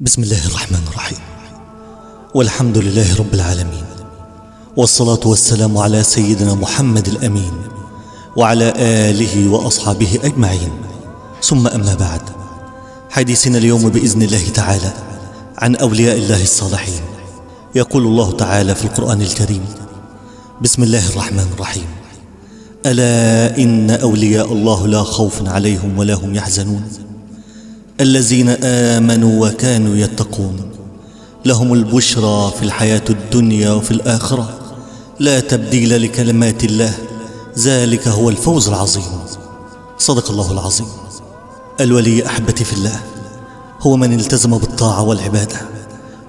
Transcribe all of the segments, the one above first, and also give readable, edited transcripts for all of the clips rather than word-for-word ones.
بسم الله الرحمن الرحيم. والحمد لله رب العالمين، والصلاة والسلام على سيدنا محمد الأمين وعلى آله وأصحابه أجمعين، ثم أما بعد. حديثنا اليوم بإذن الله تعالى عن أولياء الله الصالحين. يقول الله تعالى في القرآن الكريم: بسم الله الرحمن الرحيم: ألا إن أولياء الله لا خوف عليهم ولا هم يحزنون الذين آمنوا وكانوا يتقون لهم البشرى في الحياة الدنيا وفي الآخرة لا تبديل لكلمات الله ذلك هو الفوز العظيم. صدق الله العظيم. الولي أحبتي في الله هو من التزم بالطاعة والعبادة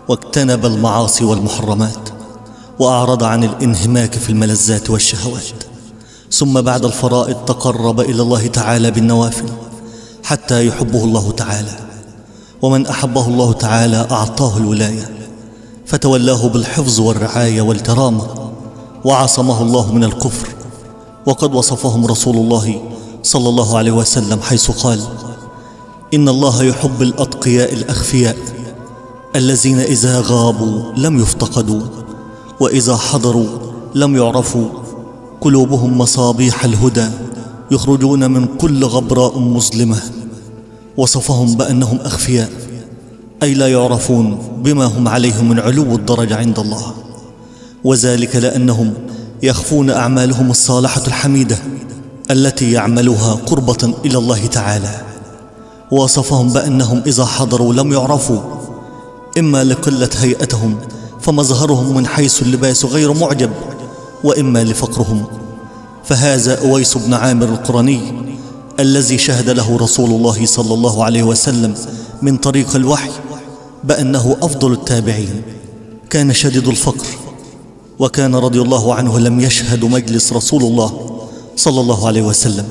واجتنب المعاصي والمحرمات وأعرض عن الانهماك في الملذات والشهوات، ثم بعد الفرائض تقرب إلى الله تعالى بالنوافل حتى يحبه الله تعالى. ومن أحبه الله تعالى أعطاه الولاية فتولاه بالحفظ والرعاية والكرامة وعصمه الله من الكفر. وقد وصفهم رسول الله صلى الله عليه وسلم حيث قال: إن الله يحب الأتقياء الأخفياء الذين إذا غابوا لم يفتقدوا وإذا حضروا لم يعرفوا، قلوبهم مصابيح الهدى يخرجون من كل غبراء مظلمة. وصفهم بأنهم أخفياء أي لا يعرفون بما هم عليه من علو الدرجة عند الله، وذلك لأنهم يخفون أعمالهم الصالحة الحميدة التي يعملوها قربة إلى الله تعالى. وصفهم بأنهم إذا حضروا لم يعرفوا، إما لقلة هيئتهم فمظهرهم من حيث اللباس غير معجب، وإما لفقرهم. فهذا أويس بن عامر القرني الذي شهد له رسول الله صلى الله عليه وسلم من طريق الوحي بأنه أفضل التابعين. كان شديد الفقر، وكان رضي الله عنه لم يشهد مجلس رسول الله صلى الله عليه وسلم،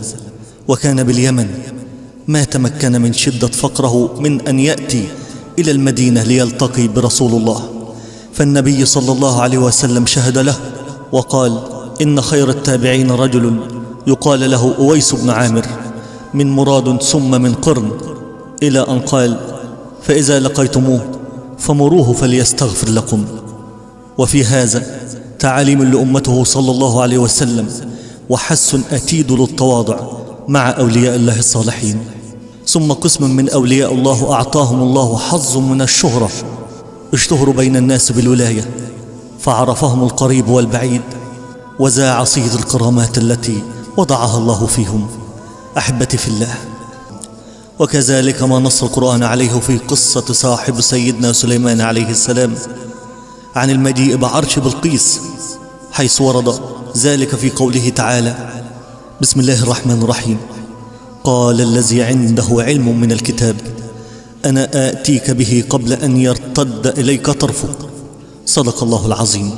وكان باليمن. ما تمكن من شدة فقره من أن يأتي إلى المدينة ليلتقي برسول الله، فالنبي صلى الله عليه وسلم شهد له وقال: إن خير التابعين رجل يقال له أويس بن عامر من مراد ثم من قرن، إلى أن قال: فإذا لقيتموه فمروه فليستغفر لكم. وفي هذا تعاليم لأمته صلى الله عليه وسلم وحث أكيد للتواضع مع أولياء الله الصالحين. ثم قسم من أولياء الله أعطاهم الله حظ من الشهرة، اشتهروا بين الناس بالولاية فعرفهم القريب والبعيد وذاع صيد الكرامات التي وضعها الله فيهم. أحبتي في الله، وكذلك ما نص القرآن عليه في قصة صاحب سيدنا سليمان عليه السلام عن المجيء بعرش بلقيس، حيث ورد ذلك في قوله تعالى: بسم الله الرحمن الرحيم: قال الذي عنده علم من الكتاب أنا آتيك به قبل أن يرتد إليك طرفك. صدق الله العظيم.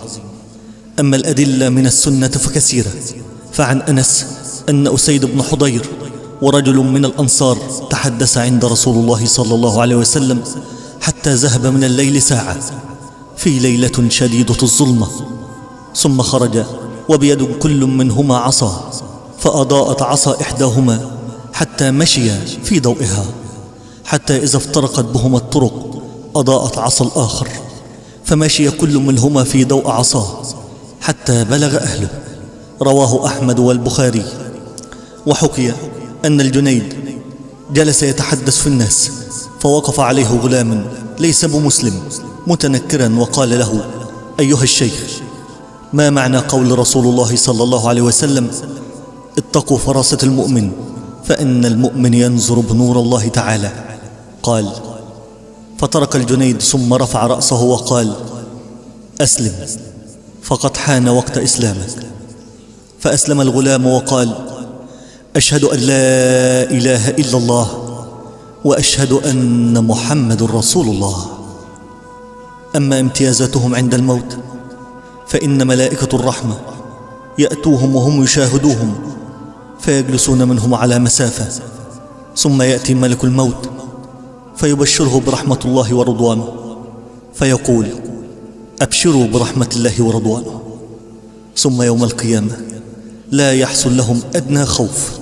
أما الأدلة من السنة فكثيرة. فعن أنس أن أسيد بن حضير ورجل من الأنصار تحدث عند رسول الله صلى الله عليه وسلم حتى ذهب من الليل ساعة في ليلة شديدة الظلمة، ثم خرج وبيد كل منهما عصا، فأضاءت عصا إحداهما حتى مشي في ضوئها، حتى إذا افترقت بهما الطرق أضاءت عصا الآخر، فمشي كل منهما في ضوء عصاه حتى بلغ أهله. رواه أحمد والبخاري. وحكي أن الجنيد جلس يتحدث في الناس، فوقف عليه غلام ليس بمسلم متنكرا وقال له: أيها الشيخ، ما معنى قول رسول الله صلى الله عليه وسلم: اتقوا فراسة المؤمن فإن المؤمن ينظر بنور الله تعالى؟ قال: فترك الجنيد ثم رفع رأسه وقال: أسلم فقد حان وقت إسلامك. فأسلم الغلام وقال: أشهد أن لا إله إلا الله وأشهد أن محمد رسول الله. أما امتيازاتهم عند الموت فإن ملائكة الرحمة يأتوهم وهم يشاهدوهم فيجلسون منهم على مسافة، ثم يأتي ملك الموت فيبشره برحمة الله ورضوانه فيقول: أبشروا برحمة الله ورضوانه. ثم يوم القيامة لا يحصل لهم أدنى خوف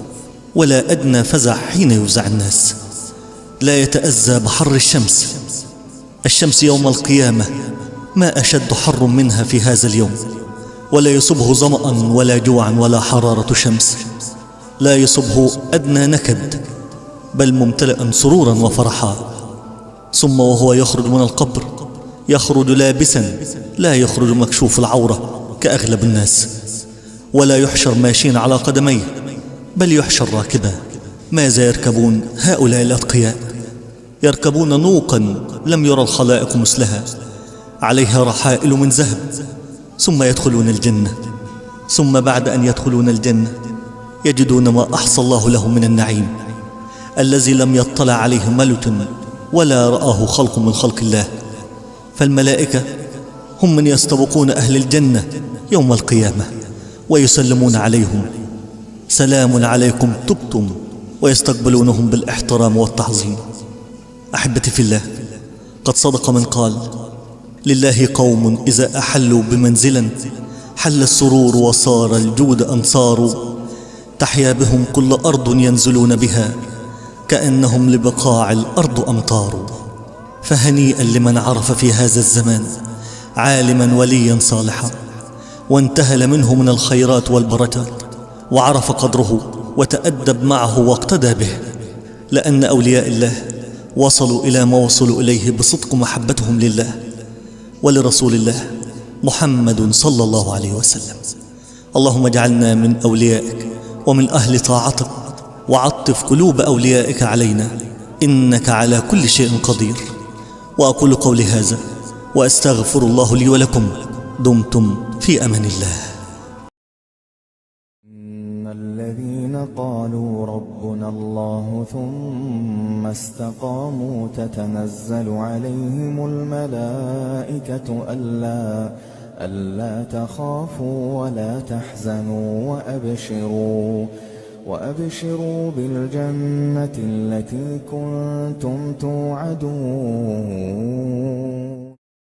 ولا أدنى فزع حين يفزع الناس، لا يتأذى بحر الشمس الشمس يوم القيامة ما أشد حر منها في هذا اليوم، ولا يصبه ظمأ ولا جوعا ولا حرارة شمس، لا يصبه أدنى نكد، بل ممتلئا سرورا وفرحا. ثم وهو يخرج من القبر يخرج لابسا، لا يخرج مكشوف العورة كأغلب الناس، ولا يحشر ماشين على قدميه، بل يحشر راكبا. ماذا يركبون هؤلاء الأتقياء؟ يركبون نوقا لم يرى الخلائق مثلها، عليها رحائل من ذهب. ثم يدخلون الجنة، ثم بعد أن يدخلون الجنة يجدون ما أحصى الله لهم من النعيم الذي لم يطلع عليه ملك ولا رآه خلق من خلق الله. فالملائكة هم من يستبقون أهل الجنة يوم القيامة ويسلمون عليهم: سلام عليكم طبتم، ويستقبلونهم بالاحترام والتعظيم. أحبتي في الله، قد صدق من قال: لله قوم إذا أحلوا بمنزلا حل السرور وصار الجود أنصار، تحيا بهم كل أرض ينزلون بها كأنهم لبقاع الأرض أمطار. فهنيئا لمن عرف في هذا الزمان عالما وليا صالحا، وانتهل منه من الخيرات والبركات، وعرف قدره وتأدب معه واقتدى به. لأن أولياء الله وصلوا إلى ما وصلوا إليه بصدق محبتهم لله ولرسول الله محمد صلى الله عليه وسلم. اللهم اجعلنا من أوليائك ومن أهل طاعتك، وعطف قلوب أوليائك علينا، إنك على كل شيء قدير. وأقول قولي هذا وأستغفر الله لي ولكم. دمتم في أمان الله. إن الذين قالوا ربنا الله ثم استقاموا تتنزل عليهم الملائكة ألا تخافوا ولا تحزنوا وأبشروا بالجنة التي كنتم توعدون